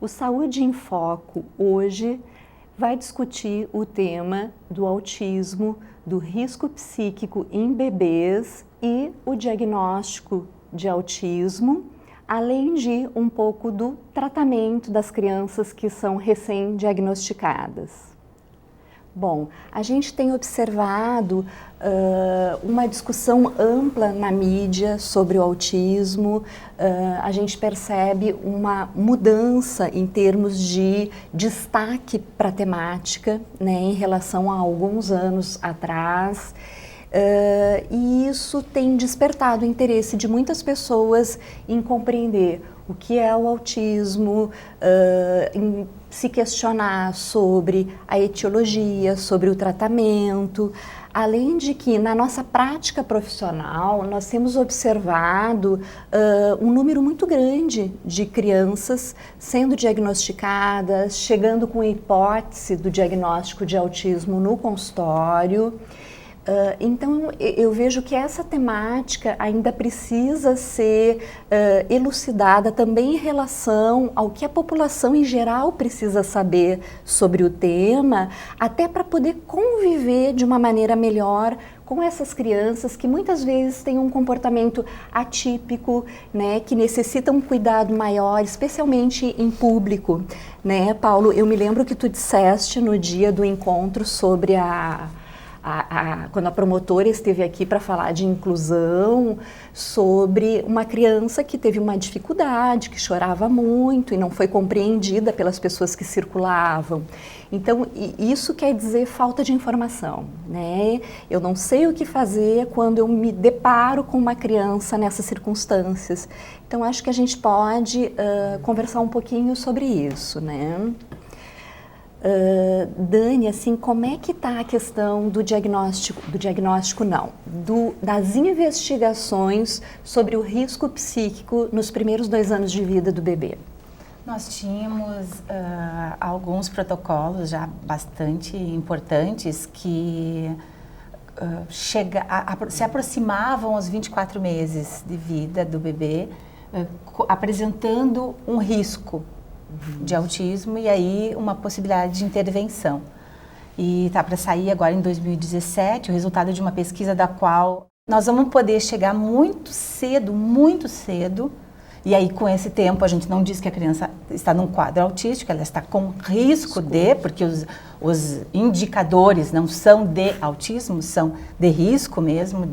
O Saúde em Foco hoje vai discutir o tema do autismo, do risco psíquico em bebês e o diagnóstico de autismo, além de um pouco do tratamento das crianças que são recém-diagnosticadas. Bom, a gente tem observado uma discussão ampla na mídia sobre o autismo, a gente percebe uma mudança em termos de destaque para a temática, né, em relação a alguns anos atrás. E isso tem despertado o interesse de muitas pessoas em compreender o que é o autismo, em se questionar sobre a etiologia, sobre o tratamento, além de que na nossa prática profissional nós temos observado um número muito grande de crianças sendo diagnosticadas, chegando com a hipótese do diagnóstico de autismo no consultório. Então, eu vejo que essa temática ainda precisa ser elucidada também em relação ao que a população em geral precisa saber sobre o tema, até para poder conviver de uma maneira melhor com essas crianças que muitas vezes têm um comportamento atípico, né, que necessitam um cuidado maior, especialmente em público, né, Paulo? Eu me lembro que tu disseste no dia do encontro sobre quando a promotora esteve aqui para falar de inclusão, sobre uma criança que teve uma dificuldade, que chorava muito e não foi compreendida pelas pessoas que circulavam. Então, isso quer dizer falta de informação, né? Eu não sei o que fazer quando eu me deparo com uma criança nessas circunstâncias. Então, acho que a gente pode conversar um pouquinho sobre isso, né? Dani, assim, como é que está a questão do diagnóstico não, das investigações sobre o risco psíquico nos primeiros 2 anos de vida do bebê? Nós tínhamos alguns protocolos já bastante importantes que se aproximavam aos 24 meses de vida do bebê, apresentando um risco de autismo e aí uma possibilidade de intervenção. E está para sair agora em 2017 o resultado de uma pesquisa da qual nós vamos poder chegar muito cedo, e aí com esse tempo a gente não diz que a criança está num quadro autístico, ela está com risco de, porque os indicadores não são de autismo, são de risco mesmo,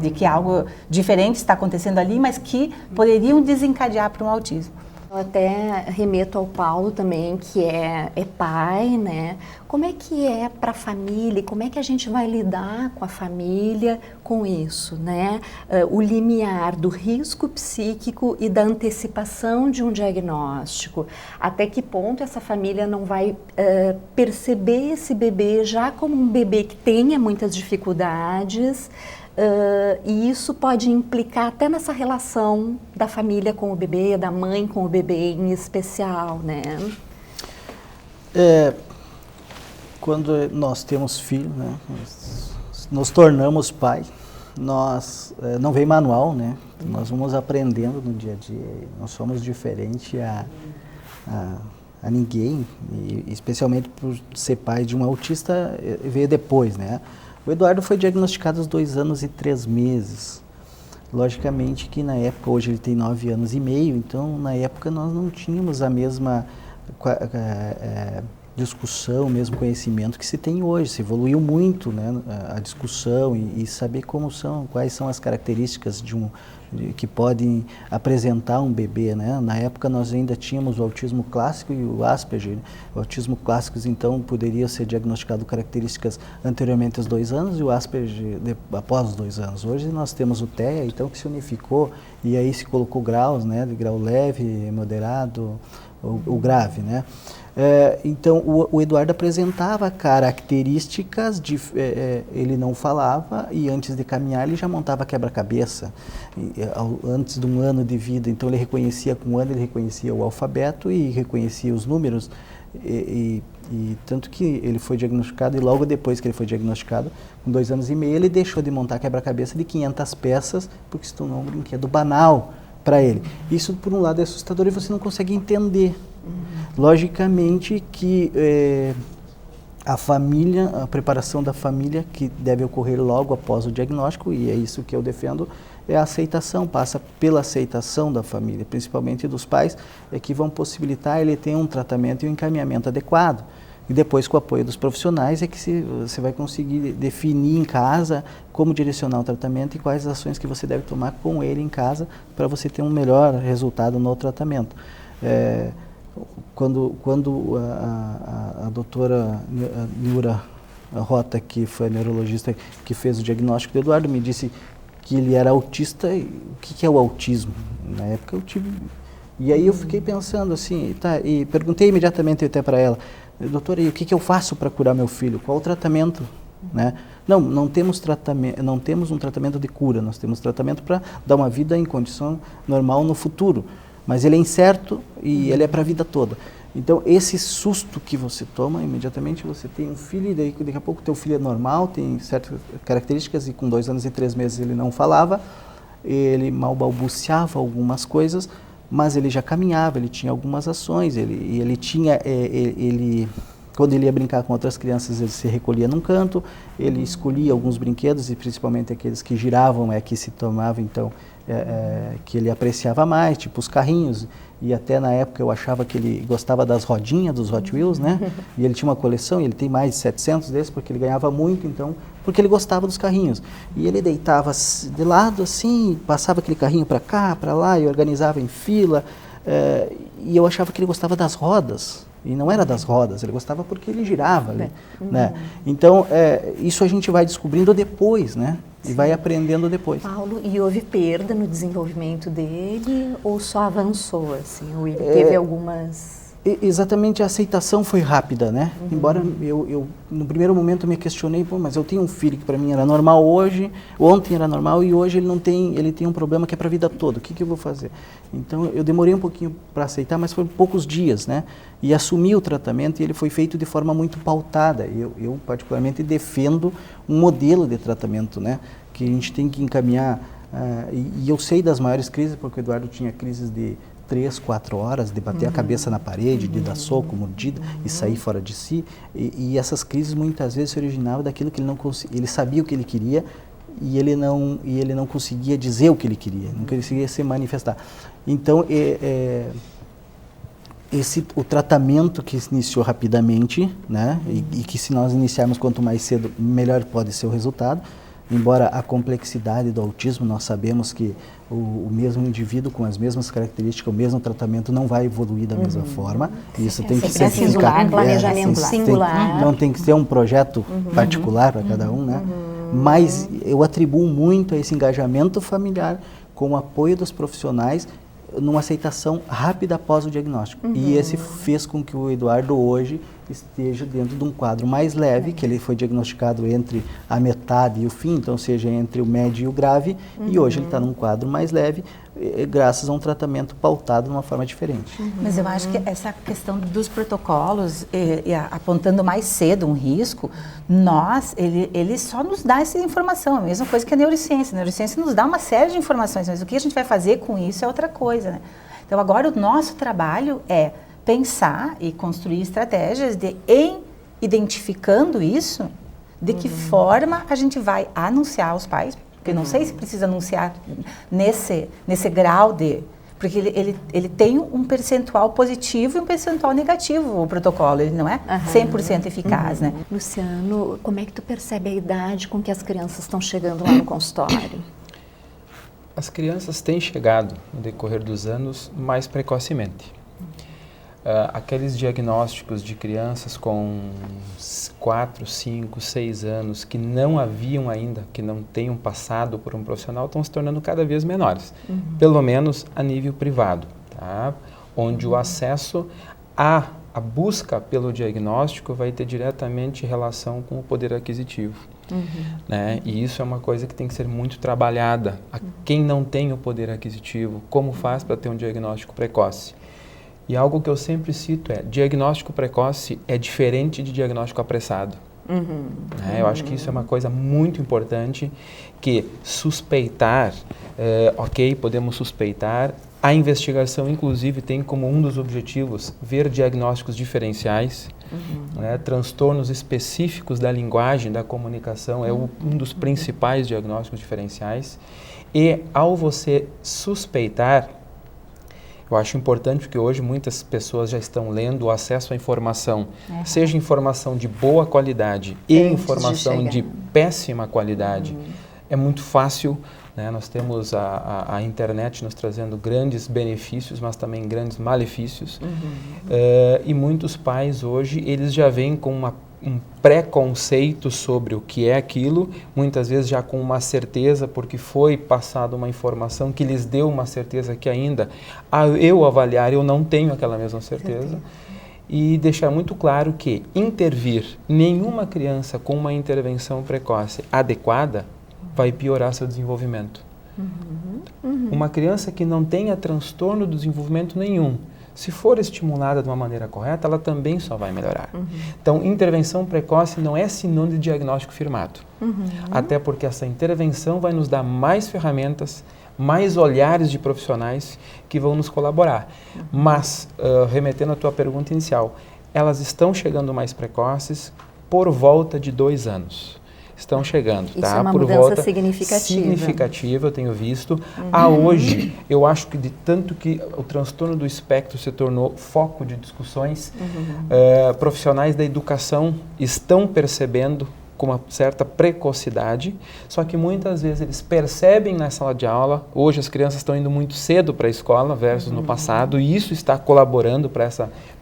de que algo diferente está acontecendo ali, mas que poderiam desencadear para um autismo. Eu até remeto ao Paulo também, que é pai, né? Como é que é para a família? Como é que a gente vai lidar com a família com isso, né? O limiar do risco psíquico e da antecipação de um diagnóstico. Até que ponto essa família não vai perceber esse bebê já como um bebê que tenha muitas dificuldades, e isso pode implicar até nessa relação da família com o bebê, da mãe com o bebê em especial, né? Quando nós temos filho, né, nos tornamos pai, não vem manual, né? Nós vamos aprendendo no dia a dia, nós somos diferentes a ninguém, e especialmente por ser pai de um autista, veio depois, né? O Eduardo foi diagnosticado aos 2 anos e 3 meses. Logicamente que na época, hoje ele tem 9 anos e meio, então na época nós não tínhamos a mesma discussão, o mesmo conhecimento que se tem hoje. Se evoluiu muito, né, a discussão e saber quais são as características que podem apresentar um bebê, né? Na época nós ainda tínhamos o autismo clássico e o Asperger. O autismo clássico, então, poderia ser diagnosticado características anteriormente aos 2 anos e o Asperger após os 2 anos. Hoje nós temos o TEA, então, que se unificou e aí se colocou graus, né? De grau leve, moderado, o grave, né? Então, o Eduardo apresentava características, ele não falava e antes de caminhar ele já montava quebra-cabeça, antes de 1 ano de vida. Então, ele reconhecia, com 1 ano ele reconhecia o alfabeto e reconhecia os números, e tanto que ele foi diagnosticado e logo depois que ele foi diagnosticado, com 2 anos e meio, ele deixou de montar quebra-cabeça de 500 peças porque se tornou um brinquedo banal para ele. Isso, por um lado, é assustador e você não consegue entender, Logicamente que a preparação da família, que deve ocorrer logo após o diagnóstico, e é isso que eu defendo, é a aceitação, passa pela aceitação da família, principalmente dos pais, que vão possibilitar ele ter um tratamento e um encaminhamento adequado. E depois, com o apoio dos profissionais, é que você vai conseguir definir em casa como direcionar o tratamento e quais ações que você deve tomar com ele em casa para você ter um melhor resultado no tratamento. Quando a doutora Nilra Rota, que foi a neurologista que fez o diagnóstico do Eduardo, me disse que ele era autista. O que é o autismo? Na época eu tive... E aí eu fiquei pensando assim, e perguntei imediatamente até para ela, doutora, e o que eu faço para curar meu filho? Qual o tratamento? Né? Não temos um tratamento de cura, nós temos tratamento para dar uma vida em condição normal no futuro, mas ele é incerto e ele é para a vida toda. Então, esse susto que você toma, imediatamente você tem um filho, e daqui a pouco teu filho é normal, tem certas características, e com 2 anos e 3 meses ele não falava, ele mal balbuciava algumas coisas, mas ele já caminhava, ele tinha algumas ações, quando ele ia brincar com outras crianças, ele se recolhia num canto, ele escolhia alguns brinquedos, e principalmente aqueles que giravam, que se tomava, então, que ele apreciava mais, tipo os carrinhos, e até na época eu achava que ele gostava das rodinhas, dos Hot Wheels, né? E ele tinha uma coleção, e ele tem mais de 700 desses, porque ele ganhava muito, então, porque ele gostava dos carrinhos. E ele deitava de lado assim, passava aquele carrinho para cá, para lá, e organizava em fila, e eu achava que ele gostava das rodas. E não era das rodas, ele gostava porque ele girava ali, né? Então, isso a gente vai descobrindo depois, né? E vai aprendendo depois. Paulo, e houve perda no desenvolvimento dele ou só avançou, assim? Ou ele teve algumas... Exatamente, a aceitação foi rápida, né? Embora eu no primeiro momento me questionei, mas eu tenho um filho que para mim era normal ontem era normal e hoje ele tem um problema que é para a vida toda, o que eu vou fazer? Então eu demorei um pouquinho para aceitar, mas foram poucos dias, né? E assumi o tratamento, e ele foi feito de forma muito pautada. Eu particularmente defendo um modelo de tratamento, né? Que a gente tem que encaminhar, e eu sei das maiores crises, porque o Eduardo tinha crises de 3, 4 horas, de bater a cabeça na parede, de dar soco, mordida e sair fora de si. E essas crises muitas vezes se originavam daquilo que ele não conseguia. Ele sabia o que ele queria e ele não conseguia dizer o que ele queria, não conseguia se manifestar. Então, o tratamento que se iniciou rapidamente, né, e que se nós iniciarmos quanto mais cedo, melhor pode ser o resultado. Embora a complexidade do autismo, nós sabemos que o mesmo indivíduo com as mesmas características, o mesmo tratamento não vai evoluir da mesma forma. E isso tem que ser singular, um planejamento singular. Não tem que ser um projeto particular para cada um, né? Mas eu atribuo muito a esse engajamento familiar com o apoio dos profissionais numa aceitação rápida após o diagnóstico. E esse fez com que o Eduardo hoje esteja dentro de um quadro mais leve, que ele foi diagnosticado entre a metade e o fim, então seja entre o médio e o grave, e hoje ele está num quadro mais leve, graças a um tratamento pautado de uma forma diferente. Mas eu acho que essa questão dos protocolos, apontando mais cedo um risco, ele só nos dá essa informação, a mesma coisa que a neurociência. A neurociência nos dá uma série de informações, mas o que a gente vai fazer com isso é outra coisa, né? Então agora o nosso trabalho é pensar e construir estratégias identificando isso, de que forma a gente vai anunciar aos pais, porque não sei se precisa anunciar nesse grau porque ele tem um percentual positivo e um percentual negativo, o protocolo, ele não é 100% eficaz, né? Luciano, como é que tu percebe a idade com que as crianças estão chegando lá no consultório? As crianças têm chegado, no decorrer dos anos, mais precocemente. Aqueles diagnósticos de crianças com 4, 5, 6 anos que não haviam ainda, que não tenham passado por um profissional, estão se tornando cada vez menores, pelo menos a nível privado, tá? Onde o acesso a busca pelo diagnóstico vai ter diretamente relação com o poder aquisitivo. Né? E isso é uma coisa que tem que ser muito trabalhada. Quem não tem o poder aquisitivo, como faz para ter um diagnóstico precoce? E algo que eu sempre cito diagnóstico precoce é diferente de diagnóstico apressado. Eu acho que isso é uma coisa muito importante, que suspeitar, ok, podemos suspeitar, A investigação, inclusive, tem como um dos objetivos ver diagnósticos diferenciais, né? Transtornos específicos da linguagem, da comunicação, é um dos principais diagnósticos diferenciais. E ao você suspeitar, eu acho importante porque hoje muitas pessoas já estão lendo o acesso à informação, seja informação de boa qualidade e informação de péssima qualidade. É muito fácil, né? Nós temos a internet nos trazendo grandes benefícios, mas também grandes malefícios. E muitos pais hoje, eles já vêm com um preconceito sobre o que é aquilo, muitas vezes já com uma certeza, porque foi passada uma informação que lhes deu uma certeza que ainda, ao eu avaliar, eu não tenho aquela mesma certeza. E deixar muito claro que intervir nenhuma criança com uma intervenção precoce adequada vai piorar seu desenvolvimento. Uma criança que não tenha transtorno do desenvolvimento nenhum, se for estimulada de uma maneira correta, ela também só vai melhorar. Então, intervenção precoce não é sinônimo de diagnóstico firmado. Até porque essa intervenção vai nos dar mais ferramentas, mais olhares de profissionais que vão nos colaborar. Mas, remetendo à tua pergunta inicial, elas estão chegando mais precoces por volta de 2 anos. Estão chegando, Isso tá? é uma por mudança volta significativa, eu tenho visto. A hoje, eu acho que de tanto que o transtorno do espectro se tornou foco de discussões, profissionais da educação estão percebendo com uma certa precocidade, só que muitas vezes eles percebem na sala de aula, hoje as crianças estão indo muito cedo para a escola versus no passado, e isso está colaborando para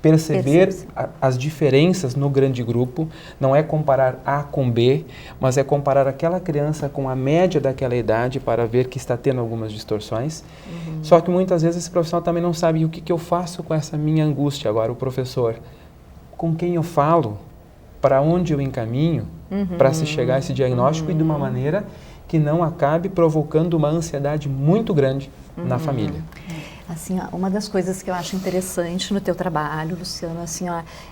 perceber as diferenças no grande grupo. Não é comparar A com B, mas é comparar aquela criança com a média daquela idade para ver que está tendo algumas distorções. Só que muitas vezes esse profissional também não sabe o que eu faço com essa minha angústia. Agora o professor, com quem eu falo, para onde eu encaminho, para se chegar a esse diagnóstico e de uma maneira que não acabe provocando uma ansiedade muito grande na família. Assim, uma das coisas que eu acho interessante no teu trabalho, Luciano, assim,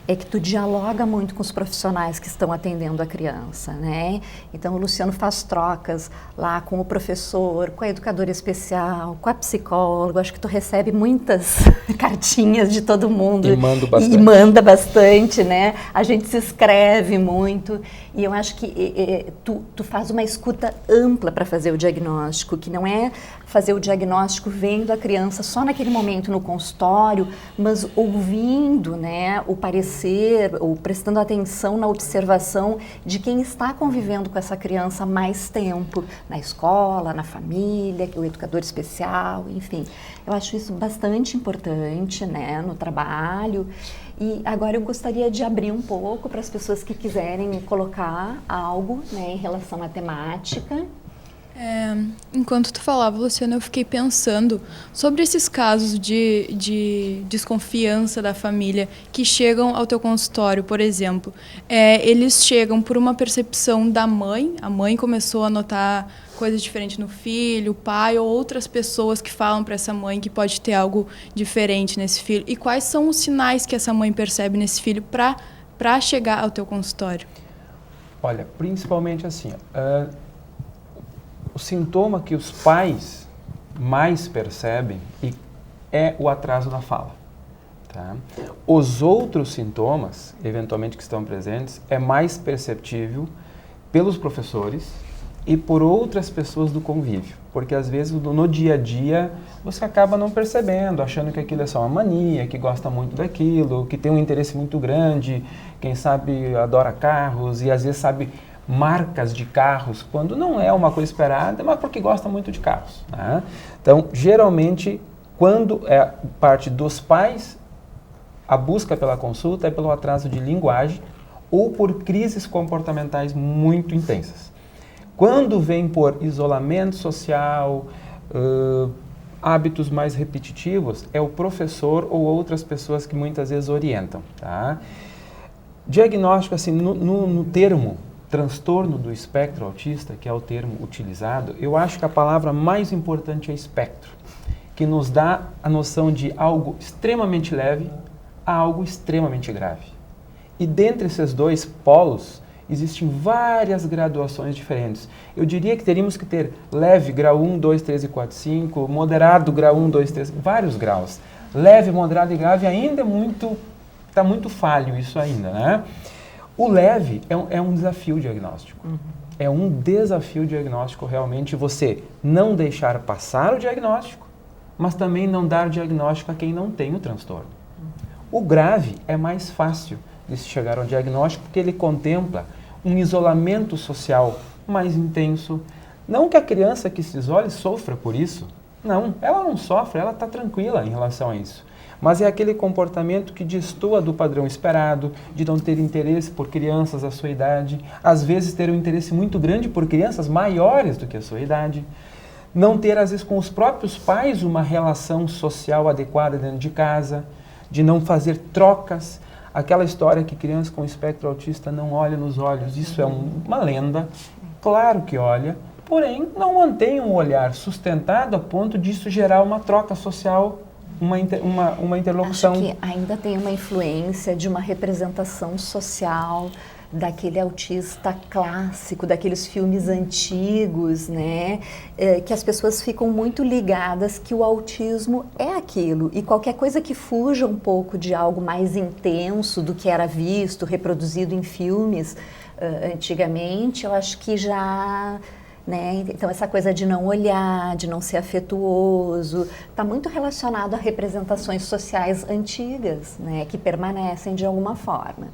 é que tu dialoga muito com os profissionais que estão atendendo a criança, né? Então, o Luciano faz trocas lá com o professor, com a educadora especial, com a psicóloga. Acho que tu recebe muitas cartinhas de todo mundo. E mando bastante. E manda bastante, né? A gente se escreve muito. E eu acho que tu faz uma escuta ampla para fazer o diagnóstico, que não é fazer o diagnóstico vendo a criança só naquele momento no consultório, mas ouvindo, né, o parecer, ou prestando atenção na observação de quem está convivendo com essa criança há mais tempo, na escola, na família, o educador especial, enfim. Eu acho isso bastante importante, né, no trabalho. E agora eu gostaria de abrir um pouco para as pessoas que quiserem colocar algo, né, em relação à temática. Enquanto tu falava, Luciana, eu fiquei pensando sobre esses casos de desconfiança da família que chegam ao teu consultório, por exemplo. Eles chegam por uma percepção da mãe, a mãe começou a notar coisas diferentes no filho, o pai ou outras pessoas que falam para essa mãe que pode ter algo diferente nesse filho. E quais são os sinais que essa mãe percebe nesse filho para chegar ao teu consultório? Olha, principalmente assim, o sintoma que os pais mais percebem é o atraso da fala. Tá? Os outros sintomas, eventualmente que estão presentes, é mais perceptível pelos professores e por outras pessoas do convívio. Porque às vezes no dia a dia você acaba não percebendo, achando que aquilo é só uma mania, que gosta muito daquilo, que tem um interesse muito grande, quem sabe adora carros e às vezes sabe marcas de carros, quando não é uma coisa esperada, mas porque gosta muito de carros. Né? Então, geralmente, quando é parte dos pais, a busca pela consulta é pelo atraso de linguagem ou por crises comportamentais muito intensas. Quando vem por isolamento social, hábitos mais repetitivos, é o professor ou outras pessoas que muitas vezes orientam. Tá? Diagnóstico, assim, no termo transtorno do espectro autista, que é o termo utilizado, eu acho que a palavra mais importante é espectro, que nos dá a noção de algo extremamente leve a algo extremamente grave. E dentre esses dois polos, existem várias graduações diferentes. Eu diria que teríamos que ter leve, grau 1, 2, 3 e 4, 5, moderado, grau 1, 2, 3, vários graus. Leve, moderado e grave ainda está muito falho isso ainda, né? O leve é um desafio diagnóstico. É um desafio diagnóstico realmente você não deixar passar o diagnóstico, mas também não dar diagnóstico a quem não tem o transtorno. O grave é mais fácil de se chegar ao diagnóstico porque ele contempla um isolamento social mais intenso. Não que a criança que se isole sofra por isso. Não, ela não sofre, ela está tranquila em relação a isso. Mas é aquele comportamento que destoa do padrão esperado, de não ter interesse por crianças da sua idade, às vezes ter um interesse muito grande por crianças maiores do que a sua idade, não ter, às vezes, com os próprios pais uma relação social adequada dentro de casa, de não fazer trocas. Aquela história que criança com espectro autista não olha nos olhos, isso é uma lenda, claro que olha, porém não mantém um olhar sustentado a ponto disso gerar uma troca social, uma interlocução. Acho que ainda tem uma influência de uma representação social daquele autista clássico, daqueles filmes antigos, né? Que as pessoas ficam muito ligadas que o autismo é aquilo. E qualquer coisa que fuja um pouco de algo mais intenso do que era visto, reproduzido em filmes antigamente, eu acho que já... Né? Então, essa coisa de não olhar, de não ser afetuoso, está muito relacionado a representações sociais antigas, né? Que permanecem de alguma forma.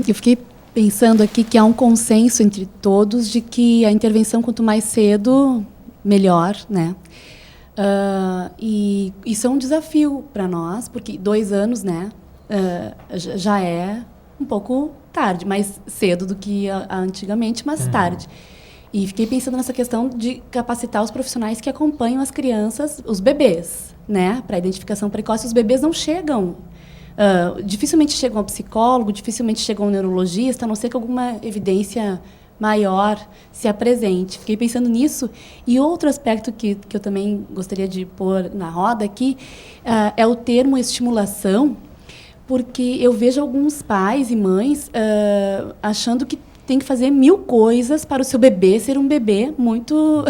Eu fiquei pensando aqui que há um consenso entre todos de que a intervenção, quanto mais cedo, melhor, né? E isso é um desafio para nós, porque 2 anos, né, já é um pouco tarde, mais cedo do que antigamente, mas tarde. E fiquei pensando nessa questão de capacitar os profissionais que acompanham as crianças, os bebês, né, para a identificação precoce. Os bebês não chegam, dificilmente chegam ao psicólogo, dificilmente chegam ao neurologista, a não ser que alguma evidência maior se apresente. Fiquei pensando nisso. E outro aspecto que eu também gostaria de pôr na roda aqui é o termo estimulação, porque eu vejo alguns pais e mães achando que tem que fazer 1000 coisas para o seu bebê ser um bebê muito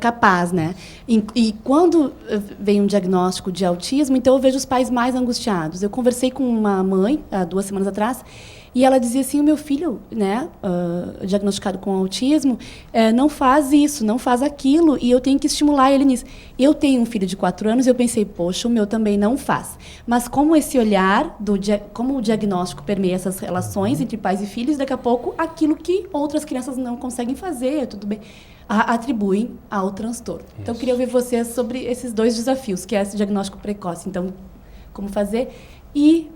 capaz, né? E quando vem um diagnóstico de autismo, então eu vejo os pais mais angustiados. Eu conversei com uma mãe, há 2 semanas atrás, e ela dizia assim, o meu filho, né, diagnosticado com autismo, não faz isso, não faz aquilo, e eu tenho que estimular ele nisso. Eu tenho um filho de 4 anos e eu pensei, poxa, o meu também não faz. Mas como esse olhar, como o diagnóstico permeia essas relações entre pais e filhos, daqui a pouco aquilo que outras crianças não conseguem fazer, tudo bem, atribuem ao transtorno. Isso. Então, eu queria ouvir vocês sobre esses 2 desafios, que é esse diagnóstico precoce. Então, como fazer e...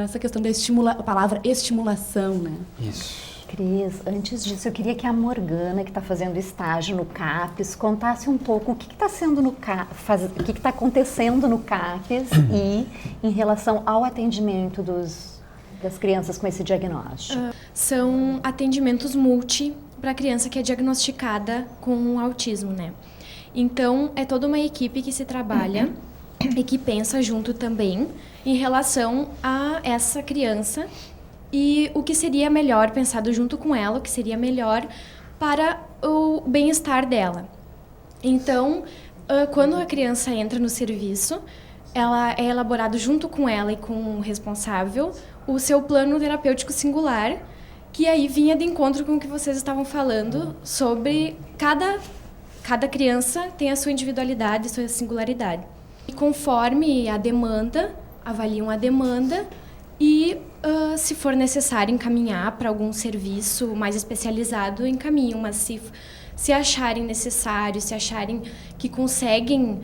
essa questão da a palavra estimulação, né? Isso. Cris, antes disso, eu queria que a Morgana, que está fazendo estágio no CAPES, contasse um pouco o que está sendo o que está acontecendo no CAPES e em relação ao atendimento das crianças com esse diagnóstico. São atendimentos multi para a criança que é diagnosticada com autismo, né? Então, é toda uma equipe que se trabalha e que pensa junto também em relação a essa criança e o que seria melhor, pensado junto com ela, o que seria melhor para o bem-estar dela. Então, quando a criança entra no serviço, ela é elaborado junto com ela e com o responsável o seu plano terapêutico singular, que aí vinha de encontro com o que vocês estavam falando sobre cada criança tem a sua individualidade, a sua singularidade. E conforme a demanda, avaliam a demanda e, se for necessário encaminhar para algum serviço mais especializado, encaminham. Mas se acharem necessário, se acharem que conseguem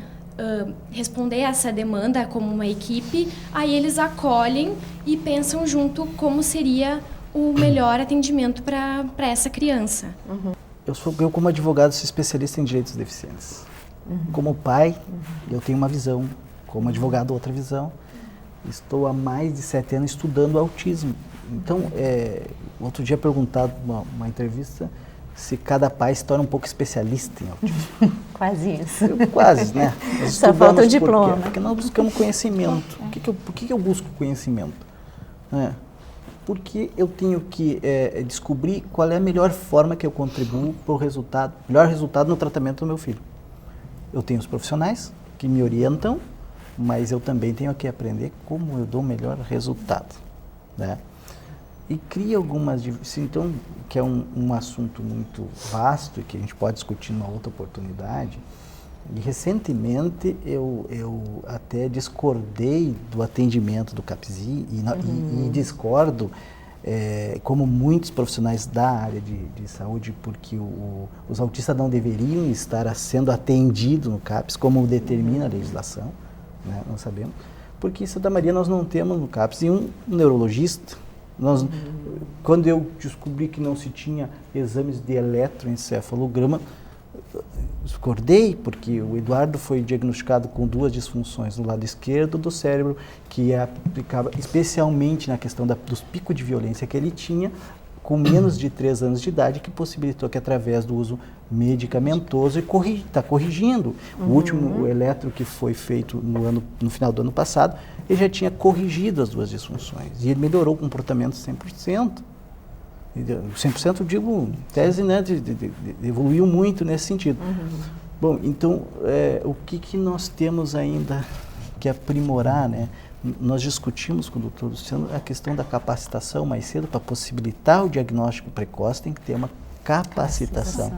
responder a essa demanda como uma equipe, aí eles acolhem e pensam junto como seria o melhor atendimento para essa criança. Eu, como advogado, sou especialista em direitos dos deficientes. Como pai, eu tenho uma visão. Como advogado, outra visão. Estou há mais de 7 anos estudando autismo. Então, outro dia perguntado numa entrevista se cada pai se torna um pouco especialista em autismo. Quase isso. Quase, né? Só falta o diploma. Porque nós buscamos conhecimento. Por que eu busco conhecimento? porque eu tenho que descobrir qual é a melhor forma que eu contribuo para o resultado, melhor resultado no tratamento do meu filho. Eu tenho os profissionais que me orientam, mas eu também tenho que aprender como eu dou o melhor resultado, né? E cria algumas, então, que é um assunto muito vasto e que a gente pode discutir numa outra oportunidade. E recentemente eu até discordei do atendimento do CAPSI e discordo, como muitos profissionais da área de saúde, porque os autistas não deveriam estar sendo atendidos no CAPS, como determina a legislação, né? Nós sabemos, porque em Santa Maria nós não temos no CAPS um neurologista. Quando eu descobri que não se tinha exames de eletroencefalograma, discordei, porque o Eduardo foi diagnosticado com 2 disfunções no lado esquerdo do cérebro, que aplicava especialmente na questão dos picos de violência que ele tinha, com menos de 3 anos de idade, que possibilitou que através do uso medicamentoso está corrigindo. O último eletro que foi feito no final do ano passado, ele já tinha corrigido as 2 disfunções e ele melhorou o comportamento 100%. 100% eu digo, tese, né, evoluiu muito nesse sentido. Bom, então, o que nós temos ainda que aprimorar, né? Nós discutimos com o Dr. Luciano a questão da capacitação mais cedo para possibilitar o diagnóstico precoce, tem que ter uma capacitação.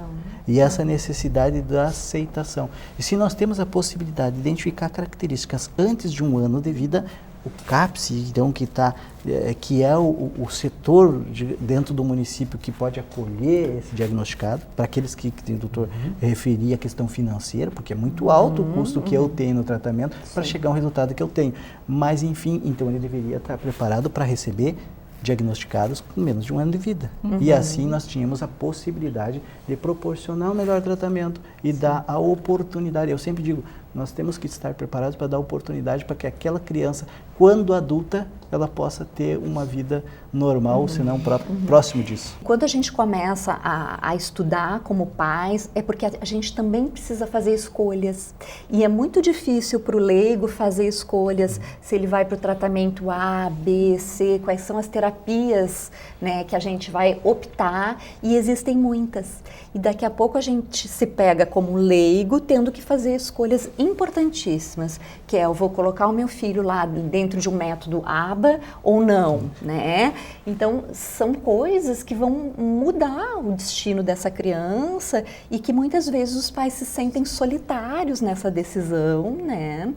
E essa necessidade da aceitação. E se nós temos a possibilidade de identificar características antes de 1 ano de vida, o CAPS, então, que é o setor dentro do município que pode acolher esse diagnosticado, para aqueles que o doutor referia a questão financeira, porque é muito alto o custo que eu tenho no tratamento para chegar a um resultado que eu tenho. Mas, enfim, então ele deveria estar preparado para receber diagnosticados com menos de 1 ano de vida. E assim nós tínhamos a possibilidade de proporcionar o melhor tratamento e dar a oportunidade. Eu sempre digo, nós temos que estar preparados para dar oportunidade para que aquela criança, quando adulta, ela possa ter uma vida normal, se não próximo disso. Quando a gente começa a estudar como pais, é porque a gente também precisa fazer escolhas. E é muito difícil para o leigo fazer escolhas, se ele vai para o tratamento A, B, C, quais são as terapias, né, que a gente vai optar, e existem muitas. E daqui a pouco a gente se pega como leigo, tendo que fazer escolhas importantíssimas, que é, eu vou colocar o meu filho lá dentro de um método ABA ou não, né? Então, são coisas que vão mudar o destino dessa criança e que muitas vezes os pais se sentem solitários nessa decisão, né?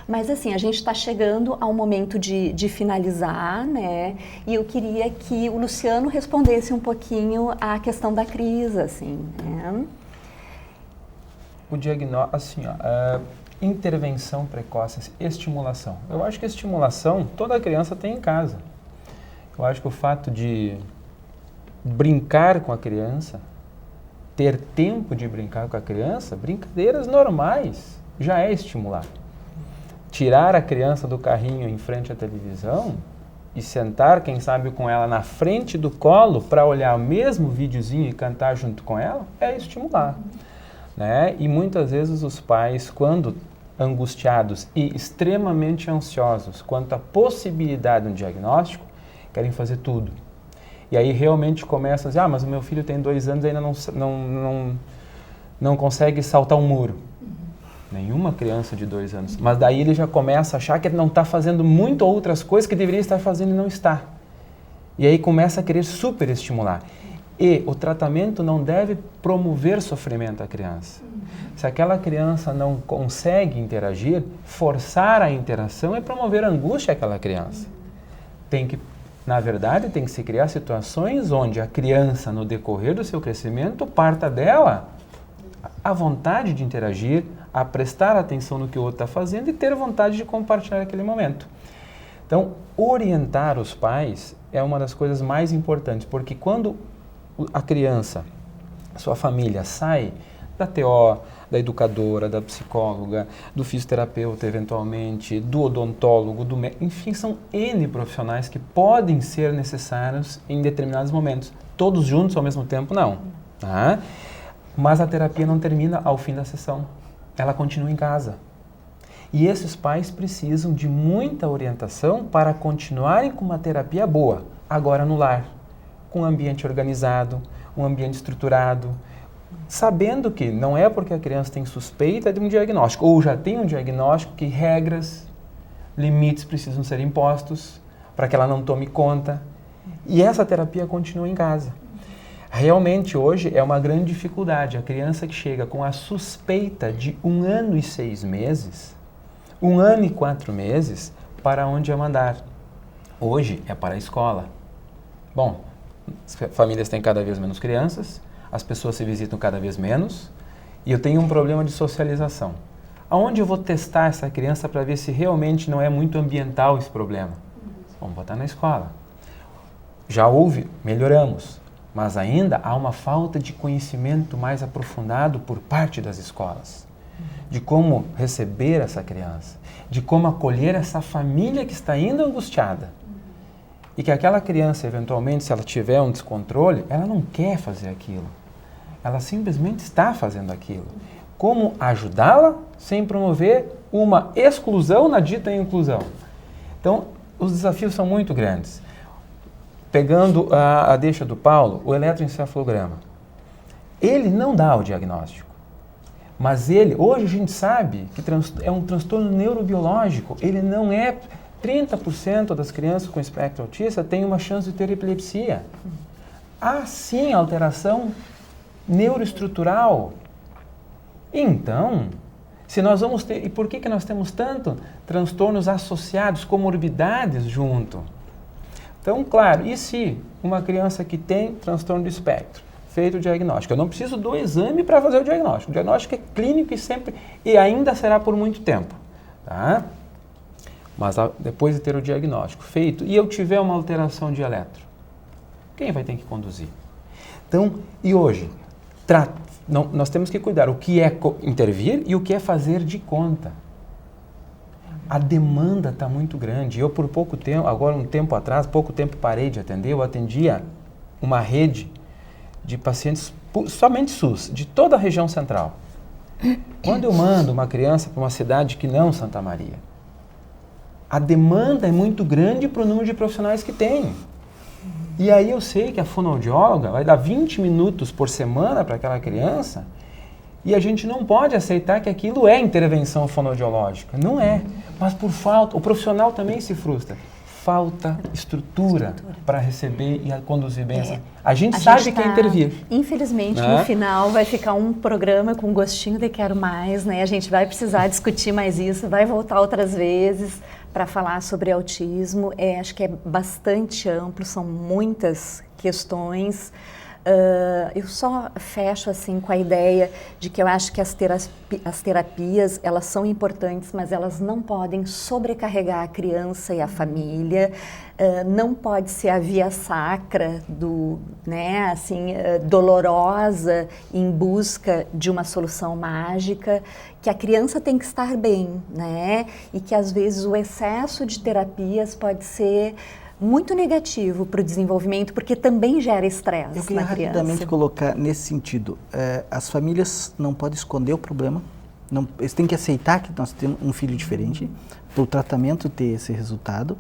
Mas assim, a gente está chegando ao momento de finalizar, né? E eu queria que o Luciano respondesse um pouquinho à questão da crise, assim, né? O diagnóstico, assim, intervenção precoce, estimulação. Eu acho que estimulação toda criança tem em casa. Eu acho que o fato de brincar com a criança, ter tempo de brincar com a criança, brincadeiras normais, já é estimular. Tirar a criança do carrinho em frente à televisão e sentar, quem sabe, com ela na frente do colo para olhar o mesmo videozinho e cantar junto com ela, é estimular. Né? E muitas vezes os pais, quando angustiados e extremamente ansiosos quanto à possibilidade de um diagnóstico, querem fazer tudo. E aí realmente começam a dizer, mas o meu filho tem 2 anos e ainda não consegue saltar um muro. Nenhuma criança de 2 anos. Mas daí ele já começa a achar que ele não está fazendo muito outras coisas que deveria estar fazendo e não está. E aí começa a querer superestimular. E o tratamento não deve promover sofrimento à criança. Se aquela criança não consegue interagir, forçar a interação é promover angústia àquela criança. Na verdade, tem que se criar situações onde a criança, no decorrer do seu crescimento, parta dela a vontade de interagir, a prestar atenção no que o outro está fazendo e ter vontade de compartilhar aquele momento. Então, orientar os pais é uma das coisas mais importantes, porque quando a criança, a sua família, sai da TO, da educadora, da psicóloga, do fisioterapeuta eventualmente, do odontólogo, do médico, enfim, são N profissionais que podem ser necessários em determinados momentos. Todos juntos ao mesmo tempo, não. Tá? Mas a terapia não termina ao fim da sessão. Ela continua em casa. E esses pais precisam de muita orientação para continuarem com uma terapia boa, agora no lar, com um ambiente organizado, um ambiente estruturado, sabendo que não é porque a criança tem suspeita de um diagnóstico, ou já tem um diagnóstico, que regras, limites precisam ser impostos para que ela não tome conta. E essa terapia continua em casa. Realmente, hoje, é uma grande dificuldade. A criança que chega com a suspeita de 1 ano e 6 meses, 1 ano e 4 meses, para onde é mandar? Hoje é para a escola. Bom, as famílias têm cada vez menos crianças, as pessoas se visitam cada vez menos, e eu tenho um problema de socialização. Aonde eu vou testar essa criança para ver se realmente não é muito ambiental esse problema? Vamos botar na escola. Já houve, melhoramos, mas ainda há uma falta de conhecimento mais aprofundado por parte das escolas, de como receber essa criança, de como acolher essa família que está ainda angustiada. E que aquela criança, eventualmente, se ela tiver um descontrole, ela não quer fazer aquilo. Ela simplesmente está fazendo aquilo. Como ajudá-la sem promover uma exclusão na dita inclusão? Então, os desafios são muito grandes. Pegando a deixa do Paulo, o eletroencefalograma. Ele não dá o diagnóstico. Mas ele, hoje a gente sabe que é um transtorno neurobiológico. Ele não é... 30% das crianças com espectro autista têm uma chance de ter epilepsia. Há sim alteração neuroestrutural. Então, se nós vamos ter... E por que nós temos tanto transtornos associados, comorbidades junto? Então, claro, e se uma criança que tem transtorno do espectro, feito o diagnóstico, eu não preciso do exame para fazer o diagnóstico. O diagnóstico é clínico e ainda será por muito tempo. Tá? Mas depois de ter o diagnóstico feito e eu tiver uma alteração de eletro, quem vai ter que conduzir? Então, e hoje, nós temos que cuidar o que é intervir e o que é fazer de conta. A demanda está muito grande. Eu, por pouco tempo, agora pouco tempo parei de atender, eu atendia uma rede de pacientes, somente SUS, de toda a região central. Quando eu mando uma criança para uma cidade que não Santa Maria, a demanda é muito grande para o número de profissionais que tem. E aí eu sei que a fonoaudióloga vai dar 20 minutos por semana para aquela criança e a gente não pode aceitar que aquilo é intervenção fonoaudiológica. Não é. Mas por falta, o profissional também se frustra. Falta estrutura para receber e conduzir bem essa. A gente sabe que é intervir. Infelizmente, no final vai ficar um programa com gostinho de quero mais, né? A gente vai precisar discutir mais isso, vai voltar outras vezes para falar sobre autismo. Acho que é bastante amplo, são muitas questões. Eu só fecho assim com a ideia de que eu acho que as terapias, elas são importantes, mas elas não podem sobrecarregar a criança e a família. Não pode ser a via sacra dolorosa em busca de uma solução mágica, que a criança tem que estar bem, né? E que às vezes o excesso de terapias pode ser muito negativo para o desenvolvimento, porque também gera estresse na criança. Eu queria rapidamente colocar nesse sentido, as famílias não podem esconder o problema, eles têm que aceitar que nós temos um filho diferente, para o tratamento ter esse resultado,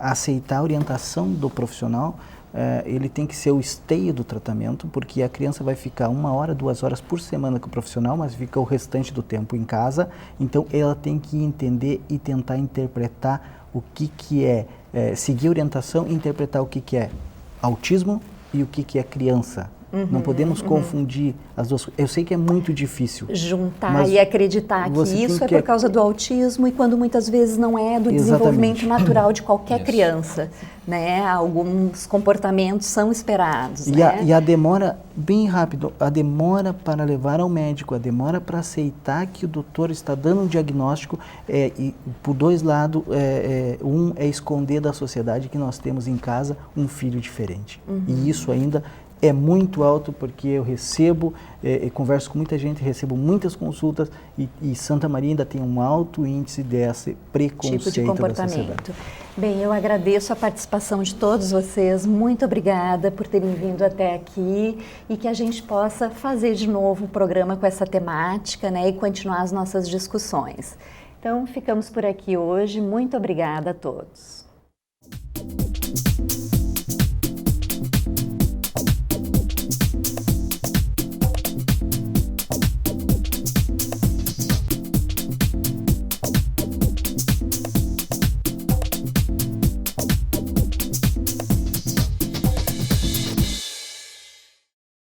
aceitar a orientação do profissional, ele tem que ser o esteio do tratamento, porque a criança vai ficar 1 hora, 2 horas por semana com o profissional, mas fica o restante do tempo em casa, então ela tem que entender e tentar interpretar o que é, seguir a orientação e interpretar o que é autismo e o que é criança. Não podemos confundir as duas. Eu sei que é muito difícil. Juntar e acreditar que isso é por causa do autismo e quando muitas vezes não é do desenvolvimento natural de qualquer criança. Né? Alguns comportamentos são esperados. E a demora, bem rápido, a demora para levar ao médico, a demora para aceitar que o doutor está dando um diagnóstico, e por dois lados, um é esconder da sociedade que nós temos em casa um filho diferente. E isso ainda é muito alto, porque eu recebo, converso com muita gente, recebo muitas consultas e Santa Maria ainda tem um alto índice desse preconceito tipo de comportamento. Bem, eu agradeço a participação de todos vocês, muito obrigada por terem vindo até aqui e que a gente possa fazer de novo um programa com essa temática, né, e continuar as nossas discussões. Então, ficamos por aqui hoje. Muito obrigada a todos.